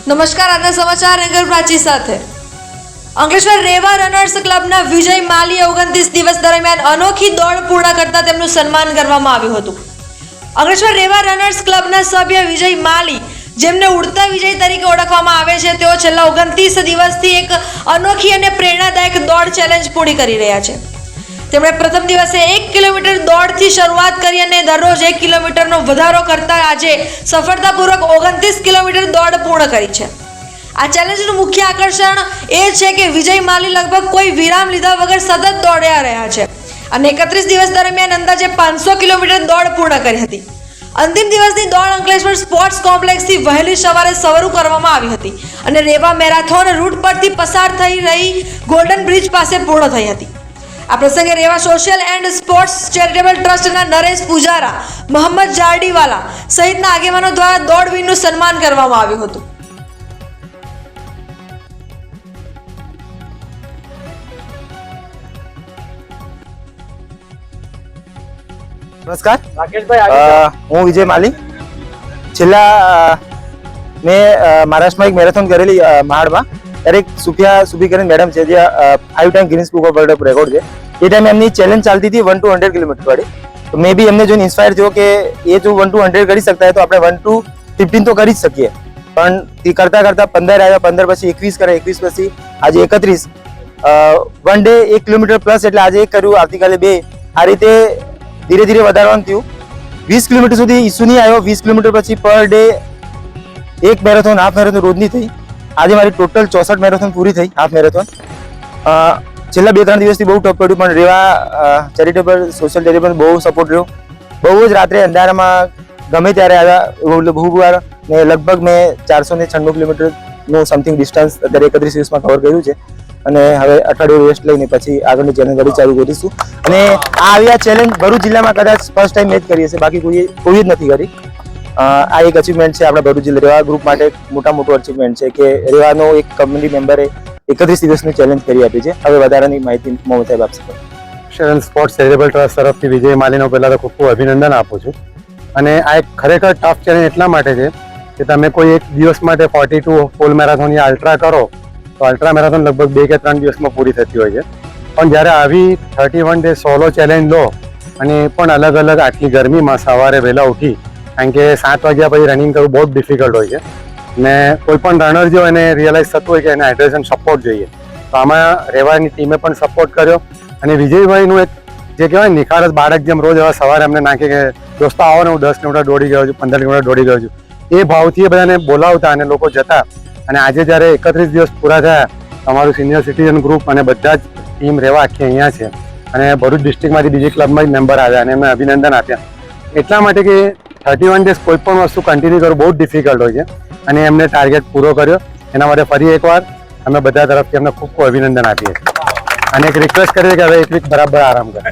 નમસ્કાર, આજના સમાચાર એંગલ પ્રાચી સાથે. અંકલેશ્વર રેવા રનર્સ ક્લબના વિજય માલીએ 29 દિવસ દરમિયાન અનોખી દોડ પૂર્ણ કરતા તેમનું સન્માન કરવામાં આવ્યું હતું. અંકલેશ્વર રેવા રનર્સ ક્લબના સભ્ય વિજય માલી, જેમને ઉડતા વિજય તરીકે ઓળખવામાં આવે છે, તેઓ છેલ્લા 29 દિવસથી એક અનોખી અને પ્રેરણાદાયક દોડ ચેલેન્જ પૂરી કરી રહ્યા છે. તેમણે પ્રથમ દિવસે 1 કિલોમીટર દોડથી શરૂઆત કરી અને દરરોજ 1 કિલોમીટરનો વધારો કરતા આજે સફળતાપૂર્વક 29 કિલોમીટર દોડ પૂર્ણ કરી છે. આ ચેલેન્જનું મુખ્ય આકર્ષણ એ છે કે વિજય માલી લગભગ કોઈ વિરામ લીધા વગર સતત દોડ્યા રહ્યા છે અને 31 દિવસ દરમિયાન અંદાજે 500 કિલોમીટર દોડ પૂર્ણ કરી હતી. અંતિમ દિવસની દોડ અંકલેશ્વર સ્પોર્ટ્સ કોમ્પ્લેક્સથી વહેલી સવારે શરૂ કરવામાં આવી હતી અને રેવા મેરાથોન રૂટ પરથી પસાર થઈ રહી ગોલ્ડન બ્રિજ પાસે પૂર્ણ થઈ હતી. આ પ્રસંગે રેવા સોશિયલ એન્ડ સ્પોર્ટ્સ ચેરિટેબલ ટ્રસ્ટના નરેશ પૂજારા, મોહમ્મદ જારડીવાલા સહિતના આગેવાનો દ્વારા દોડવીરનું સન્માન કરવામાં આવ્યું હતું. નમસ્કાર, હું વિજય માલી. છેલ્લા મેં મહારાષ્ટ્રમાં એક મેરેથોન કરેલી મહાડમાં. ત્યારે એક સુફી કરીને મેડમ છે, જે 5 time Guinness book of world record છે. એ ટાઈમે એમની ચેલેન્જ ચાલતી હતી 1 to 100 કિલોમીટર વાળી. તો મે બી એમને જોઈને ઇન્સ્પાયર થયો કે એ જો 1 to 100 કરી શકતા હોય તો આપણે 1 to 15 તો કરી જ શકીએ. પણ એ કરતા 15 આવ્યા, 15 પછી 21 કરે, 21 પછી આજે 31. વન ડે 1 કિલોમીટર પ્લસ, એટલે આજે 1 કર્યું, આવતીકાલે 2. આ રીતે ધીરે ધીરે વધારવાનું થયું. 20 કિલોમીટર સુધી ઇસ્યુ નહીં આવ્યો. 20 કિલોમીટર પછી per day 1 marathon, half marathon રોજની થઈ. આજે મારી ટોટલ 64 મેરેથોન પૂરી થઈ, હાફ મેરેથોન. છેલ્લા 2-3 દિવસથી બહુ ટફ પડ્યું, પણ રેવા ચેરિટેબલ સોશિયલ ચેરિટેબલ બહુ સપોર્ટ રહ્યો. બહુ જ રાત્રે અંધારામાં ગમે ત્યારે આવ્યા, બહુ વાર. ને લગભગ મેં 496 કિલોમીટરનું સમથિંગ ડિસ્ટન્સ અત્યારે 31 દિવસમાં કવર કર્યું છે. અને હવે અઠવાડિયું રેસ્ટ લઈને પછી આગળની ચેલેન્જ વળી ચાલુ કરીશું. અને આ ચેલેન્જ ભરૂચ જિલ્લામાં કદાચ ફર્સ્ટ ટાઈમ મેં જ કરી હશે, બાકી કોઈ જ નથી કરી. આ એક અચીવમેન્ટ છે આપણા ભરૂચ જિલ્લા રેવા ગ્રુપ માટે. મોટું અચીવમેન્ટ છે કે રેવાનો એક કમ્યુનિટી મેમ્બરે 31 દિવસની ચેલેન્જ કરી આપી છે. હવે વધારાની માહિતી મોહમ્મદ સાહેબ આપશે. સ્પોર્ટ્સ ચેરિટેબલ ટ્રસ્ટ તરફથી વિજય માલીનો પહેલાં તો ખૂબ ખૂબ અભિનંદન આપું છું. અને આ એક ખરેખર ટફ ચેલેન્જ એટલા માટે છે કે તમે કોઈ એક દિવસ માટે 42 ફૂલ મેરેથોન યા અલ્ટ્રા કરો તો અલ્ટ્રા મેરેથોન લગભગ 2 કે 3 દિવસમાં પૂરી થતી હોય છે. પણ જ્યારે આવી 31 ડે સોલો ચેલેન્જ લો અને પણ અલગ અલગ આટલી ગરમીમાં સવારે વહેલા ઉઠી, કારણ કે 7 વાગ્યા પછી રનિંગ કરવું બહુ જ ડિફિકલ્ટ હોય છે. ને કોઈ પણ રનર જો એને રિયલાઇઝ થતું હોય કે એને હાઇડ્રેશન સપોર્ટ જોઈએ, તો આમાં રેવાની ટીમે પણ સપોર્ટ કર્યો. અને વિજયભાઈનું એક જે કહેવાય નિખારસ બાળક જેમ રોજ હવે સવારે અમને નાખે કે દોસ્તો આવો ને હું 10 કિલોમીટર દોડી ગયો છું, 15 કિલોમીટર દોડી ગયો છું, એ ભાવથી એ બધાને બોલાવતા અને લોકો જતા. અને આજે જ્યારે 31 દિવસ પૂરા થયા, અમારું સિનિયર સિટીઝન ગ્રુપ અને બધા જ ટીમ રેવા આખી અહીંયા છે. અને ભરૂચ ડિસ્ટ્રિક્ટમાંથી બીજી ક્લબમાં જ મેમ્બર આવ્યા અને એમને અભિનંદન આપ્યા. એટલા માટે કે 31 ડેઝ કોઈ પણ વસ્તુ કન્ટિન્યુ કરવું બહુ જ ડિફિકલ્ટ હોય છે અને એમને ટાર્ગેટ પૂરો કર્યો. એના માટે ફરી એકવાર અમે બધા તરફથી એમને ખૂબ ખૂબ અભિનંદન આપીએ છીએ અને એક રિક્વેસ્ટ કરીએ કે હવે એક વીક બરાબર આરામ કરે.